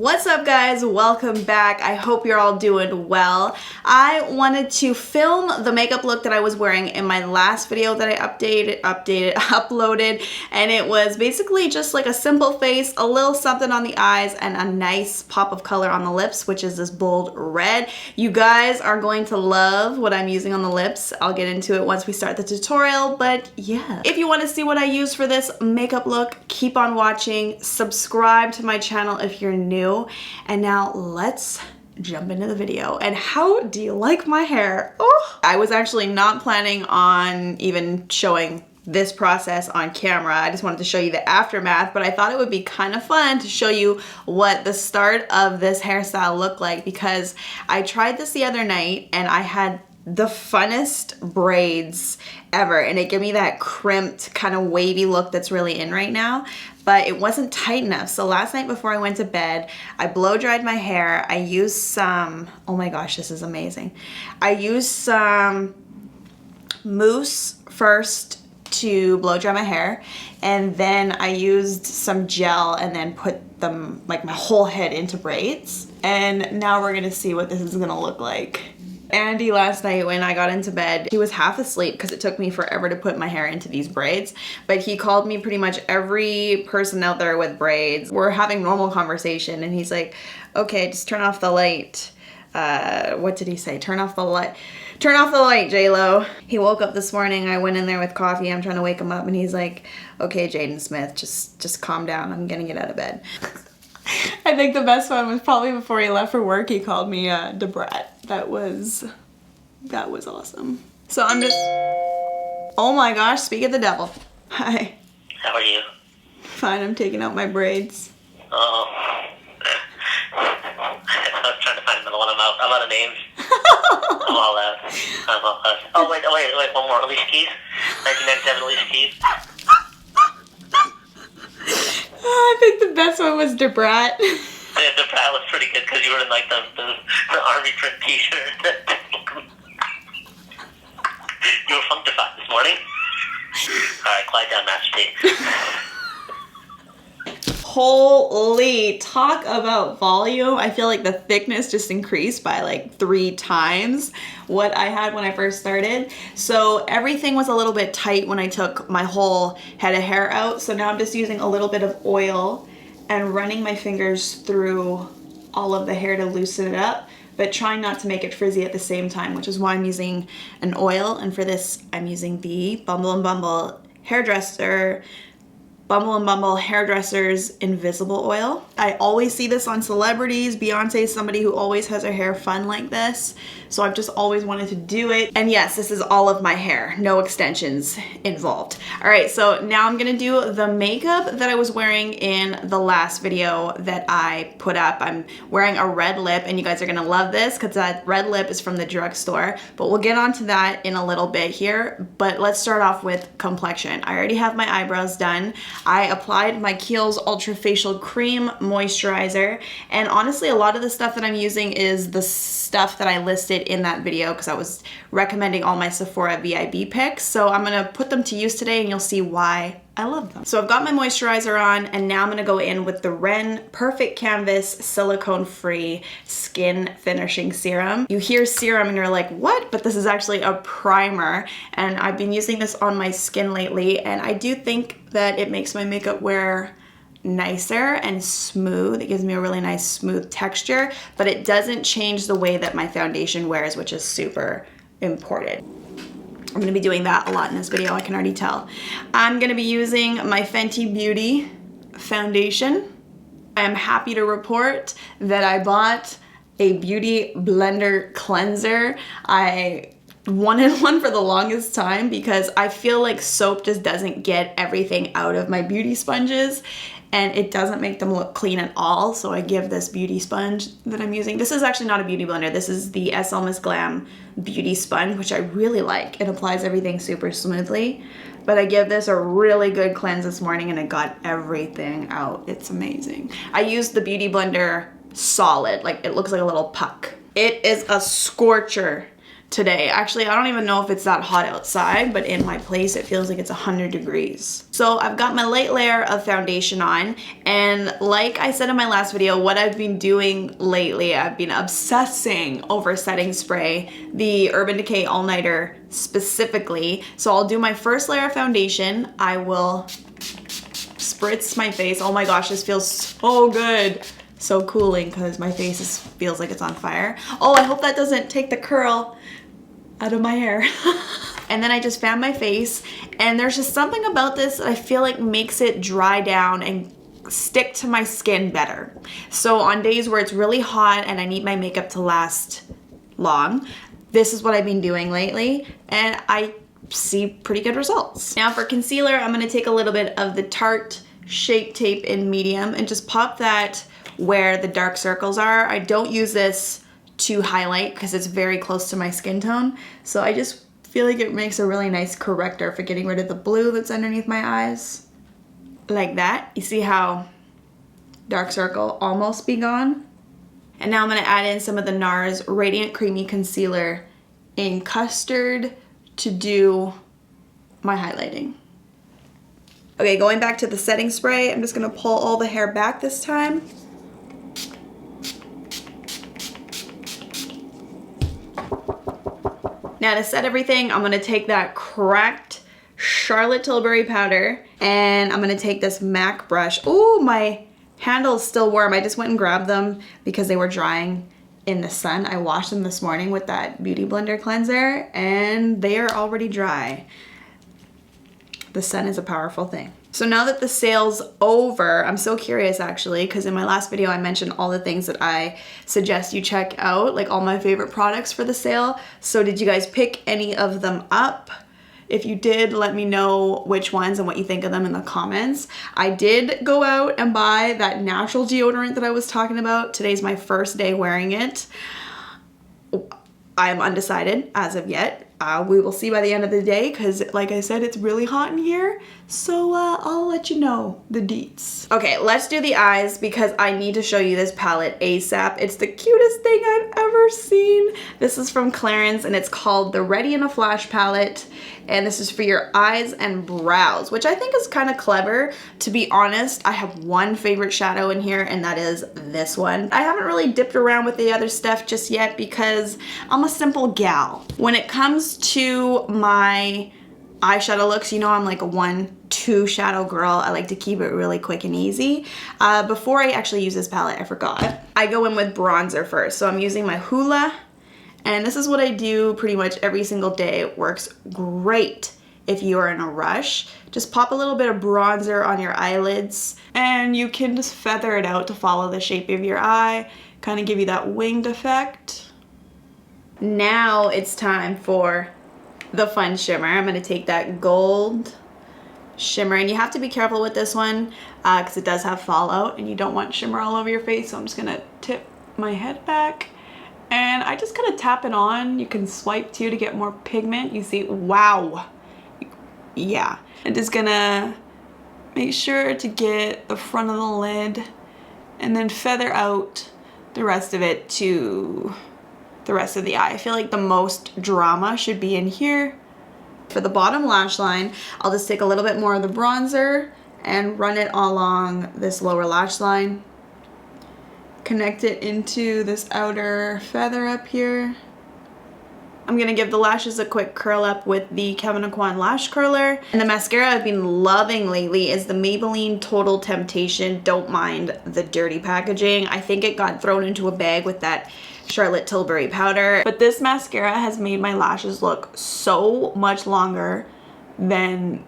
What's up guys, welcome back. I hope you're all doing well. I wanted to film the makeup look that I was wearing in my last video that I uploaded, and it was basically just like a simple face, a little something on the eyes, and a nice pop of color on the lips, which is this bold red. You guys are going to love what I'm using on the lips. I'll get into it once we start the tutorial, but yeah. If you want to see what I use for this makeup look, keep on watching. Subscribe to my channel if you're new. And now let's jump into the video. And how do you like my hair? Oh, I was actually not planning on even showing this process on camera. I just wanted to show you the aftermath, but I thought it would be kind of fun to show you what the start of this hairstyle looked like, because I tried this the other night and I had the funnest braids ever, and it gave me that crimped kind of wavy look that's really in right now, but it wasn't tight enough. So last night before I went to bed, I blow dried my hair. I used some, oh my gosh, this is amazing. I used some mousse first to blow dry my hair, and then I used some gel and then put them, like my whole head, into braids. And now we're gonna see what this is gonna look like. Andy last night when I got into bed, he was half asleep because it took me forever to put my hair into these braids, but he called me pretty much every person out there with braids. We're having normal conversation and he's like, okay, just turn off the light. What did he say? Turn off the light. Turn off the light, J-Lo. He woke up this morning, I went in there with coffee, I'm trying to wake him up, and he's like, okay, Jaden Smith, just calm down, I'm gonna get out of bed. I think the best one was probably before he left for work, he called me Duhra. That was awesome. So I'm just, oh my gosh, speak of the devil. Hi. How are you? Fine, I'm taking out my braids. Oh. I was trying to find another one. I'm out of names. I'm all out. Oh, wait, one more. Alicia Keys. 1997 Alicia Keys. I think the best one was Duhra. Yeah, Duhra was pretty good because you were in like the army print t-shirt. You were funkified this morning. Alright, quiet down, Master T. Holy, talk about volume. I feel like the thickness just increased by like 3 times what I had when I first started. So everything was a little bit tight when I took my whole head of hair out. So now I'm just using a little bit of oil and running my fingers through all of the hair to loosen it up, but trying not to make it frizzy at the same time, which is why I'm using an oil. And for this, I'm using the Bumble Hairdressers Invisible Oil. I always see this on celebrities. Beyonce is somebody who always has her hair fun like this, so I've just always wanted to do it. And yes, this is all of my hair, no extensions involved. All right, so now I'm gonna do the makeup that I was wearing in the last video that I put up. I'm wearing a red lip, and you guys are gonna love this because that red lip is from the drugstore, but we'll get onto that in a little bit here. But let's start off with complexion. I already have my eyebrows done. I applied my Kiehl's Ultra Facial Cream Moisturizer, and honestly a lot of the stuff that I'm using is the stuff that I listed in that video because I was recommending all my Sephora VIB picks, so I'm gonna put them to use today and you'll see why I love them. So I've got my moisturizer on, and now I'm gonna go in with the Ren Perfect Canvas Silicone Free Skin Finishing Serum. You hear serum and you're like, what? But this is actually a primer, and I've been using this on my skin lately, and I do think that it makes my makeup wear nicer and smooth. It gives me a really nice smooth texture, but it doesn't change the way that my foundation wears, which is super important. I'm gonna be doing that a lot in this video, I can already tell. I'm gonna be using my Fenty Beauty foundation. I am happy to report that I bought a Beauty Blender cleanser. I wanted one for the longest time because I feel like soap just doesn't get everything out of my beauty sponges, and it doesn't make them look clean at all. So I give this beauty sponge that I'm using. This is actually not a beauty blender. This is the Slmissglam beauty sponge, which I really like. It applies everything super smoothly. But I give this a really good cleanse this morning and it got everything out. It's amazing. I used the beauty blender solid, like it looks like a little puck. It is a scorcher. today. Actually, I don't even know if it's that hot outside, but in my place it feels like it's 100 degrees. So I've got my light layer of foundation on, and like I said in my last video, what I've been doing lately, I've been obsessing over setting spray, the Urban Decay All Nighter specifically. So I'll do my first layer of foundation. I will spritz my face. Oh my gosh, this feels so good. So cooling because my face feels like it's on fire. Oh, I hope that doesn't take the curl out of my hair. And then I just fan my face, and there's just something about this that I feel like makes it dry down and stick to my skin better. So on days where it's really hot and I need my makeup to last long, this is what I've been doing lately, and I see pretty good results. Now for concealer, I'm gonna take a little bit of the Tarte Shape Tape in medium and just pop that where the dark circles are. I don't use this to highlight because it's very close to my skin tone. So I just feel like it makes a really nice corrector for getting rid of the blue that's underneath my eyes. Like that. You see how dark circle almost be gone? And now I'm gonna add in some of the Nars Radiant Creamy Concealer in Custard to do my highlighting. Okay, going back to the setting spray, I'm just gonna pull all the hair back this time. Now to set everything, I'm gonna take that cracked Charlotte Tilbury powder, and I'm gonna take this MAC brush. Ooh, my handle's still warm. I just went and grabbed them because they were drying in the sun. I washed them this morning with that Beauty Blender cleanser, and they are already dry. The sun is a powerful thing. So now that the sale's over, I'm so curious actually, because in my last video I mentioned all the things that I suggest you check out, like all my favorite products for the sale. So did you guys pick any of them up? If you did, let me know which ones and what you think of them in the comments. I did go out and buy that natural deodorant that I was talking about. Today's my first day wearing it. I am undecided as of yet. We will see by the end of the day because, like I said, it's really hot in here. So I'll let you know the deets. Okay, let's do the eyes because I need to show you this palette ASAP. It's the cutest thing I've ever seen. This is from Clarins and it's called the Ready in a Flash palette. And this is for your eyes and brows, which I think is kind of clever. To be honest, I have one favorite shadow in here and that is this one. I haven't really dipped around with the other stuff just yet because I'm a simple gal. When it comes to my eyeshadow looks, you know I'm like a 1-2 shadow girl. I like to keep it really quick and easy. Before I actually use this palette, I forgot. I go in with bronzer first. So I'm using my Hoola, and this is what I do pretty much every single day. It works great if you are in a rush. Just pop a little bit of bronzer on your eyelids, and you can just feather it out to follow the shape of your eye, kind of give you that winged effect. Now it's time for the fun shimmer. I'm gonna take that gold shimmer, and you have to be careful with this one because it does have fallout and you don't want shimmer all over your face. So I'm just gonna tip my head back and I just kind of tap it on. You can swipe too to get more pigment. You see, wow. Yeah, I'm just gonna make sure to get the front of the lid and then feather out the rest of it to the rest of the eye. I feel like the most drama should be in here. For the bottom lash line, I'll just take a little bit more of the bronzer and run it along this lower lash line. Connect it into this outer feather up here. I'm gonna give the lashes a quick curl up with the Kevyn Aucoin lash curler. And the mascara I've been loving lately is the Maybelline Total Temptation. Don't mind the dirty packaging. I think it got thrown into a bag with that Charlotte Tilbury powder. But this mascara has made my lashes look so much longer than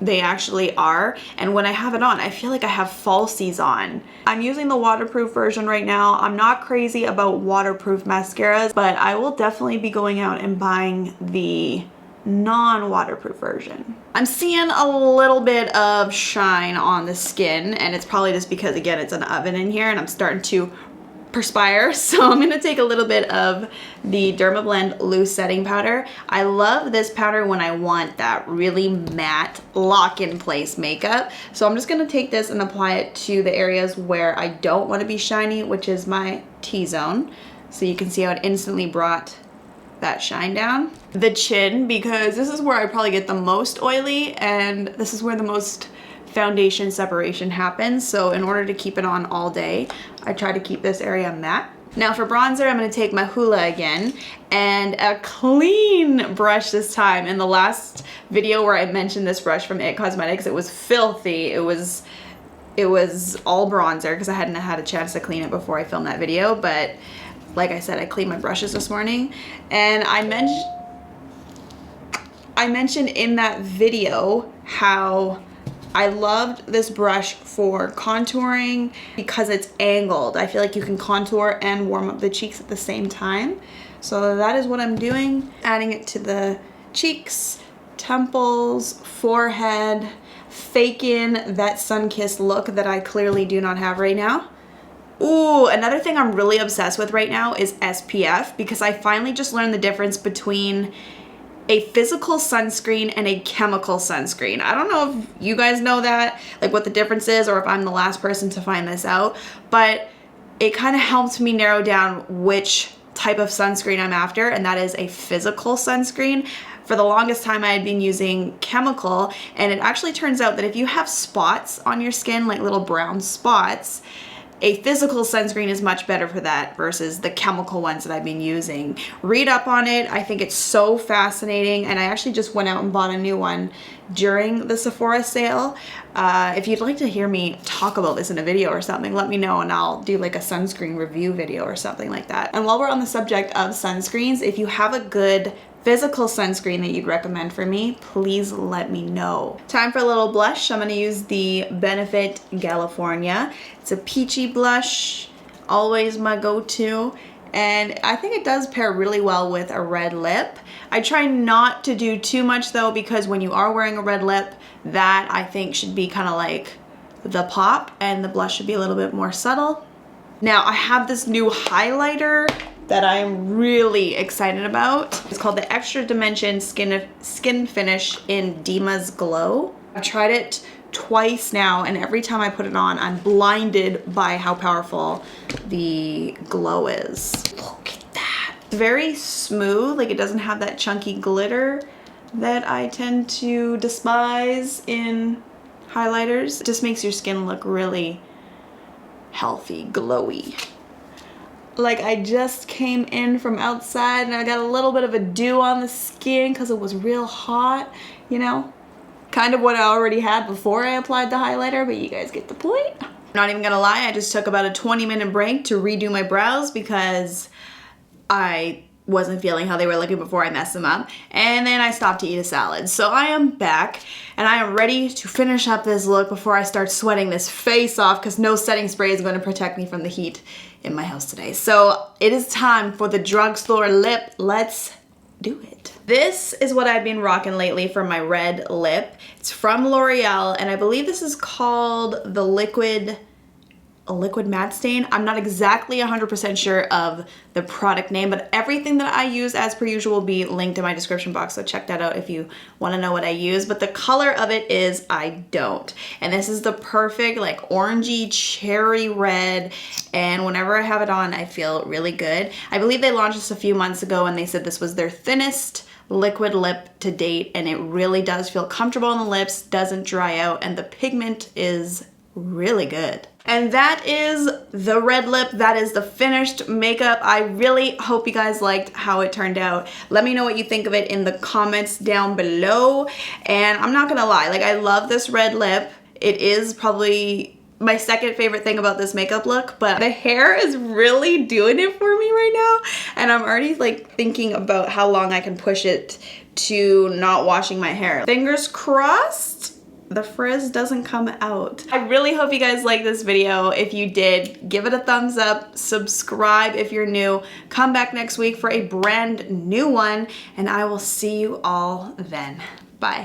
they actually are. And when I have it on, I feel like I have falsies on. I'm using the waterproof version right now. I'm not crazy about waterproof mascaras, but I will definitely be going out and buying the non-waterproof version. I'm seeing a little bit of shine on the skin, and it's probably just because, again, it's an oven in here and I'm starting to perspire. So I'm gonna take a little bit of the Dermablend loose setting powder. I love this powder when I want that really matte lock in place makeup. So I'm just gonna take this and apply it to the areas where I don't want to be shiny, which is my T-zone. So you can see how it instantly brought that shine down. The chin, because this is where I probably get the most oily and this is where the most foundation separation happens. So in order to keep it on all day, I try to keep this area matte. Now for bronzer, I'm going to take my Hoola again and a clean brush this time. In the last video where I mentioned this brush from IT Cosmetics, it was filthy. It was all bronzer because I hadn't had a chance to clean it before I filmed that video. But like I said, I cleaned my brushes this morning, and I mentioned in that video how I loved this brush for contouring because it's angled. I feel like you can contour and warm up the cheeks at the same time. So that is what I'm doing. Adding it to the cheeks, temples, forehead, fake in that sun-kissed look that I clearly do not have right now. Ooh, another thing I'm really obsessed with right now is SPF, because I finally just learned the difference between a physical sunscreen and a chemical sunscreen. I don't know if you guys know that, like what the difference is, or if I'm the last person to find this out, but it kind of helped me narrow down which type of sunscreen I'm after, and that is a physical sunscreen. For the longest time I had been using chemical, and it actually turns out that if you have spots on your skin, like little brown spots, a physical sunscreen is much better for that versus the chemical ones that I've been using. Read up on it. I think it's so fascinating, and I actually just went out and bought a new one during the Sephora sale. If you'd like to hear me talk about this in a video or something, let me know and I'll do like a sunscreen review video or something like that. And while we're on the subject of sunscreens, if you have a good physical sunscreen that you'd recommend for me, please let me know. Time for a little blush. I'm going to use the Benefit California. It's a peachy blush, always my go-to, and I think it does pair really well with a red lip. I try not to do too much though, because when you are wearing a red lip, that I think should be kind of like the pop, and the blush should be a little bit more subtle. Now I have this new highlighter that I am really excited about. It's called the Extra Dimension Skin Finish in Dima's Glow. I've tried it twice now, and every time I put it on, I'm blinded by how powerful the glow is. Look at that. It's very smooth, like it doesn't have that chunky glitter that I tend to despise in highlighters. It just makes your skin look really healthy, glowy. Like I just came in from outside and I got a little bit of a dew on the skin because it was real hot, you know? Kind of what I already had before I applied the highlighter, but you guys get the point. I'm not even gonna lie, I just took about a 20-minute break to redo my brows because I wasn't feeling how they were looking before I messed them up. And then I stopped to eat a salad. So I am back and I am ready to finish up this look before I start sweating this face off, because no setting spray is going to protect me from the heat in my house today. So it is time for the drugstore lip. Let's do it. This is what I've been rocking lately for my red lip. It's from L'Oreal, and I believe this is called the liquid matte stain. I'm not exactly 100% sure of the product name, but everything that I use as per usual will be linked in my description box, so check that out if you want to know what I use. But the color of it is I don't. And this is the perfect like orangey cherry red, and whenever I have it on I feel really good. I believe they launched this a few months ago and they said this was their thinnest liquid lip to date, and it really does feel comfortable on the lips, doesn't dry out, and the pigment is really good. And that is the red lip. That is the finished makeup. I really hope you guys liked how it turned out. Let me know what you think of it in the comments down below. And I'm not gonna lie, like I love this red lip. It is probably my second favorite thing about this makeup look, but the hair is really doing it for me right now. And I'm already like thinking about how long I can push it to not washing my hair. Fingers crossed the frizz doesn't come out. I really hope you guys liked this video. If you did, give it a thumbs up, subscribe if you're new, come back next week for a brand new one, and I will see you all then.